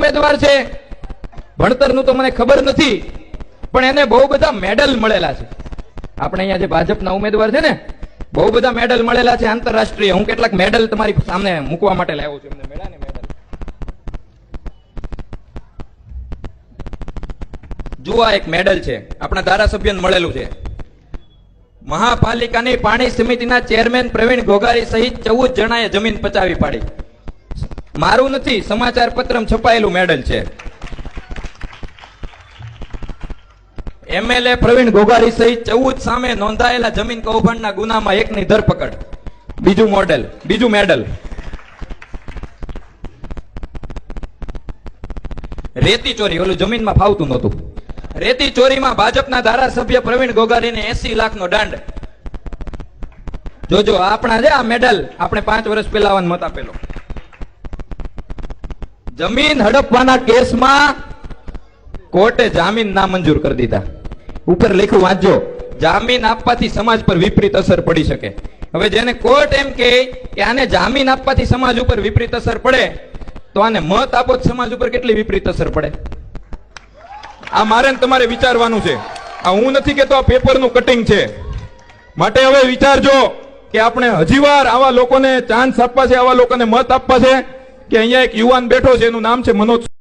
ઉમેદવાર છે, ભણતરનું તો મને ખબર નથી, પણ એને બહુ બધા મેડલ મળેલા છે. આપણે અહીંયા જે ભાજપના ઉમેદવાર છે ને, બહુ બધા મેડલ મળેલા છે આંતરરાષ્ટ્રીય. હું કેટલાક મેડલ તમારી સામે મૂકવા માટે લાવ્યો છું. એમને મેળા ને મેડલ જુઓ, એક મેડલ છે આપણા ધારાસભ્યને મળેલું છે. મહાપાલિકાની પાણી સમિતિના ચેરમેન પ્રવીણ ઘોઘારી સહિત 14 જણાએ જમીન પચાવી પાડી. મારું નથી, સમાચાર પત્રમાં છપાયેલું મેડલ છે. એમએલએ પ્રવીણ ઘોઘારી સહિત 14 સામે નોંધાયેલા જમીન કૌભાંડના ગુનામાં એકની ધરપકડ. બીજું મેડલ રેતી ચોરી, ઓલું જમીનમાં ફાવતું નહોતું. રેતી ચોરીમાં ભાજપના ધારાસભ્ય પ્રવીણ ઘોઘારીને 80 લાખનો દંડ. જોજો આપણા છે આ મેડલ, આપણે 5 વર્ષ પહેલા મત આપેલો. જમીન હડપવાના કેસમાં કોર્ટે જામીન નામંજૂર કરી દીધા. ઉપર લખ્યું વાંચજો, જામીન આપવાથી સમાજ પર વિપરીત અસર પડી શકે. હવે જેને કોર્ટ એમ કહે કે આને જામીન આપવાથી સમાજ ઉપર વિપરીત અસર પડે, તો આને મત આપો સમાજ ઉપર કેટલી વિપરીત અસર પડે? આ મારે ને તમારે વિચારવાનું છે. આ હું નથી કેતો આ પેપરનું કટિંગ છે. માટે હવે વિચારજો કે આપણે હજીવાર આવા લોકોને ચાન્સ આપવા છે, આવા લોકોને મત આપવા છે. કે અહીંયા એક યુવાન બેઠો છે, એનું નામ છે મનોજ